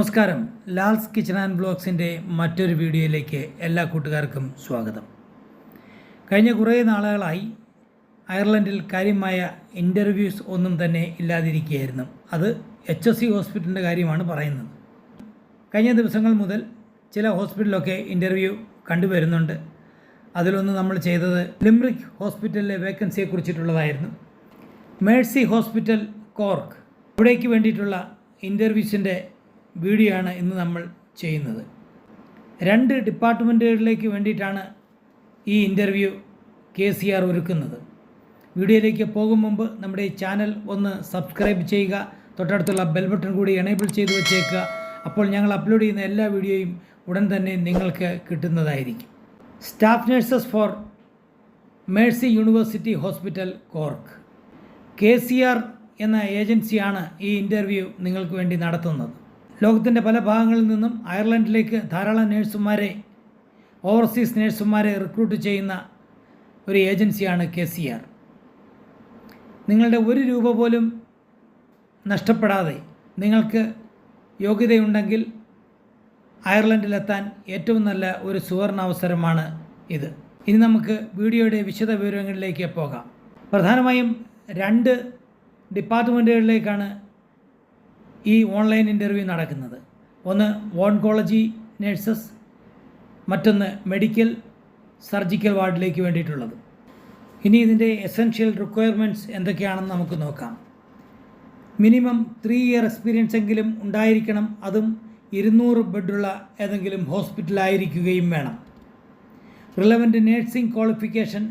നമസ്കാരം. Lal's kitchen and ബ്ലോഗ്സിൻ്റെ മറ്റൊരു വീഡിയോയിലേക്ക് എല്ലാ കൂട്ടുകാർക്കും സ്വാഗതം. കഴിഞ്ഞ കുറേ നാളുകളായി അയർലൻഡിൽ കാര്യമായ ഇൻ്റർവ്യൂസ് ഒന്നും തന്നെ ഇല്ലാതിരിക്കുകയായിരുന്നു. അത് HSC ഹോസ്പിറ്റലിൻ്റെ കാര്യമാണ് പറയുന്നത്. കഴിഞ്ഞ ദിവസങ്ങൾ മുതൽ ചില ഹോസ്പിറ്റലിലൊക്കെ ഇൻ്റർവ്യൂ കണ്ടുവരുന്നുണ്ട്. അതിലൊന്ന് നമ്മൾ ചെയ്തത് ലിംറിക് ഹോസ്പിറ്റലിലെ വേക്കൻസിയെക്കുറിച്ചിട്ടുള്ളതായിരുന്നു. മേഴ്സി ഹോസ്പിറ്റൽ കോർക്ക്, അവിടേക്ക് വേണ്ടിയിട്ടുള്ള ഇൻ്റർവ്യൂസിൻ്റെ വീഡിയോ ആണ് ഇന്ന് നമ്മൾ ചെയ്യുന്നത്. 2 ഡിപ്പാർട്ട്മെൻറ്റുകളിലേക്ക് വേണ്ടിയിട്ടാണ് ഈ ഇൻ്റർവ്യൂ KCR ഒരുക്കുന്നത്. വീഡിയോയിലേക്ക് പോകും മുമ്പ് നമ്മുടെ ഈ ചാനൽ ഒന്ന് സബ്സ്ക്രൈബ് ചെയ്യുക, തൊട്ടടുത്തുള്ള ബെൽ ബട്ടൺ കൂടി എനേബിൾ ചെയ്ത് വെച്ചേക്കുക. അപ്പോൾ ഞങ്ങൾ അപ്ലോഡ് ചെയ്യുന്ന എല്ലാ വീഡിയോയും ഉടൻ തന്നെ നിങ്ങൾക്ക് കിട്ടുന്നതായിരിക്കും. Staff nurses four Mercy university hospital cork, KCR എന്ന ഏജൻസിയാണ് ഈ ഇൻ്റർവ്യൂ നിങ്ങൾക്ക് വേണ്ടി നടത്തുന്നത്. ലോകത്തിൻ്റെ പല ഭാഗങ്ങളിൽ നിന്നും അയർലൻഡിലേക്ക് ധാരാളം നേഴ്സുമാരെ, ഓവർസീസ് നേഴ്സുമാരെ റിക്രൂട്ട് ചെയ്യുന്ന ഒരു ഏജൻസിയാണ് KCR. നിങ്ങളുടെ 1 രൂപ പോലും നഷ്ടപ്പെടാതെ നിങ്ങൾക്ക് യോഗ്യതയുണ്ടെങ്കിൽ അയർലൻഡിലെത്താൻ ഏറ്റവും നല്ല ഒരു സുവർണ അവസരമാണ് ഇത്. ഇനി നമുക്ക് വീഡിയോയുടെ വിശദ വിവരങ്ങളിലേക്ക് പോകാം. പ്രധാനമായും 2 ഡിപ്പാർട്ട്മെൻറ്റുകളിലേക്കാണ് ഈ ഓൺലൈൻ ഇൻ്റർവ്യൂ നടക്കുന്നത്. ഒന്ന് ഓൺകോളജി നഴ്സസ്, മറ്റൊന്ന് മെഡിക്കൽ സർജിക്കൽ വാർഡിലേക്ക് വേണ്ടിയിട്ടുള്ളത്. ഇനി ഇതിൻ്റെ എസെൻഷ്യൽ റിക്വയർമെൻറ്റ്സ് എന്തൊക്കെയാണെന്ന് നമുക്ക് നോക്കാം. മിനിമം 3 ഇയർ എക്സ്പീരിയൻസ് എങ്കിലും ഉണ്ടായിരിക്കണം. അതും 200 ബെഡുള്ള ഏതെങ്കിലും ഹോസ്പിറ്റലായിരിക്കുകയും വേണം. Relevant nursing qualification,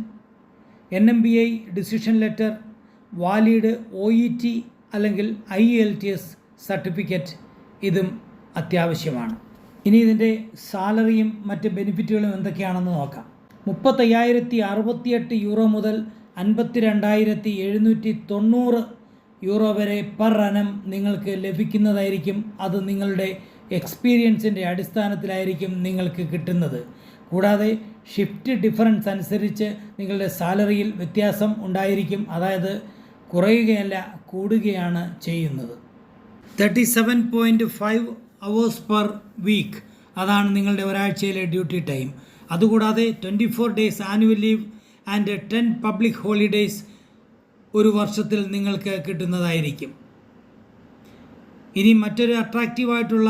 NMBI decision letter, valid OET അല്ലെങ്കിൽ IELTS സർട്ടിഫിക്കറ്റ്, ഇതും അത്യാവശ്യമാണ്. ഇനി ഇതിൻ്റെ സാലറിയും മറ്റ് ബെനിഫിറ്റുകളും എന്തൊക്കെയാണെന്ന് നോക്കാം. 35,068 യൂറോ മുതൽ 52,790 യൂറോ വരെ പെർ അനം നിങ്ങൾക്ക് ലഭിക്കുന്നതായിരിക്കും. അത് നിങ്ങളുടെ എക്സ്പീരിയൻസിൻ്റെ അടിസ്ഥാനത്തിലായിരിക്കും നിങ്ങൾക്ക് കിട്ടുന്നത്. കൂടാതെ ഷിഫ്റ്റ് ഡിഫറൻസ് അനുസരിച്ച് നിങ്ങളുടെ സാലറിയിൽ വ്യത്യാസം ഉണ്ടായിരിക്കും. അതായത് കുറയുകയല്ല, കൂടുകയാണ് ചെയ്യുന്നത്. 37.5 hours പെർ വീക്ക്, അതാണ് നിങ്ങളുടെ ഒരാഴ്ചയിലെ ഡ്യൂട്ടി ടൈം. അതുകൂടാതെ 24 days annual leave and 10 public holidays ഒരു വർഷത്തിൽ നിങ്ങൾക്ക് കിട്ടുന്നതായിരിക്കും. ഇനി മറ്റൊരു അട്രാക്റ്റീവായിട്ടുള്ള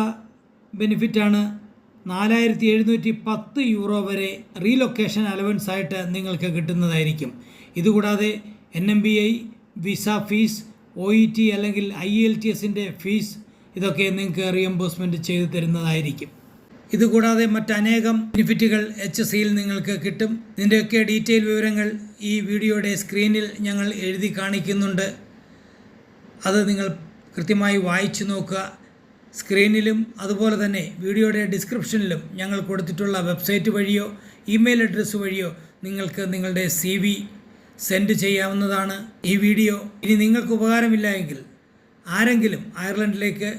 ബെനിഫിറ്റാണ് 4,710 യൂറോ വരെ റീലൊക്കേഷൻ അലവൻസ് ആയിട്ട് നിങ്ങൾക്ക് കിട്ടുന്നതായിരിക്കും. ഇതുകൂടാതെ NMBI വിസ ഫീസ്, OET അല്ലെങ്കിൽ IELTSൻ്റെ ഫീസ്, ഇതൊക്കെ നിങ്ങൾക്ക് റിയംബേഴ്സ്മെൻറ്റ് ചെയ്ത് തരുന്നതായിരിക്കും. ഇതുകൂടാതെ മറ്റനേകം ബെനിഫിറ്റുകൾ HSCയിൽ നിങ്ങൾക്ക് കിട്ടും. ഇതിൻ്റെയൊക്കെ ഡീറ്റെയിൽ വിവരങ്ങൾ ഈ വീഡിയോയുടെ സ്ക്രീനിൽ ഞങ്ങൾ എഴുതി കാണിക്കുന്നുണ്ട്. അത് നിങ്ങൾ കൃത്യമായി വായിച്ചു നോക്കുക. സ്ക്രീനിലും അതുപോലെ തന്നെ വീഡിയോയുടെ ഡിസ്ക്രിപ്ഷനിലും ഞങ്ങൾ കൊടുത്തിട്ടുള്ള വെബ്സൈറ്റ് വഴിയോ ഇമെയിൽ അഡ്രസ്സ് വഴിയോ നിങ്ങൾക്ക് നിങ്ങളുടെ CV സെൻഡ് ചെയ്യാവുന്നതാണ്. ഈ വീഡിയോ ഇനി നിങ്ങൾക്ക് ഉപകാരമില്ല എങ്കിൽ ആരെങ്കിലും അയർലൻഡിലേക്ക്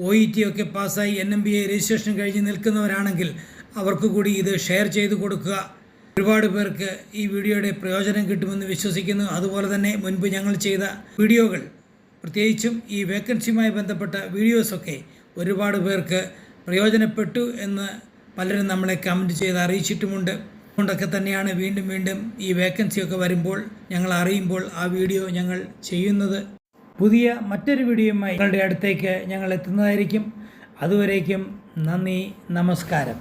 OET ഒക്കെ പാസ്സായി NMBI രജിസ്ട്രേഷൻ കഴിഞ്ഞ് നിൽക്കുന്നവരാണെങ്കിൽ അവർക്ക് കൂടി ഇത് ഷെയർ ചെയ്ത് കൊടുക്കുക. ഒരുപാട് പേർക്ക് ഈ വീഡിയോയുടെ പ്രയോജനം കിട്ടുമെന്ന് വിശ്വസിക്കുന്നു. അതുപോലെ തന്നെ മുൻപ് ഞങ്ങൾ ചെയ്ത വീഡിയോകൾ, പ്രത്യേകിച്ചും ഈ വേക്കൻസിയുമായി ബന്ധപ്പെട്ട വീഡിയോസൊക്കെ ഒരുപാട് പേർക്ക് പ്രയോജനപ്പെട്ടു എന്ന് പലരും നമ്മളെ കമൻറ്റ് ചെയ്ത് അറിയിച്ചിട്ടുമുണ്ട്. അതുകൊണ്ടൊക്കെ തന്നെയാണ് വീണ്ടും ഈ വേക്കൻസിയൊക്കെ വരുമ്പോൾ, ഞങ്ങൾ അറിയുമ്പോൾ ആ വീഡിയോ ഞങ്ങൾ ചെയ്യുന്നത്. പുതിയ മറ്റൊരു വീഡിയോയുമായി നിങ്ങളുടെ അടുത്തേക്ക് ഞങ്ങൾ എത്തുന്നതായിരിക്കും. അതുവരേക്കും നന്ദി, നമസ്കാരം.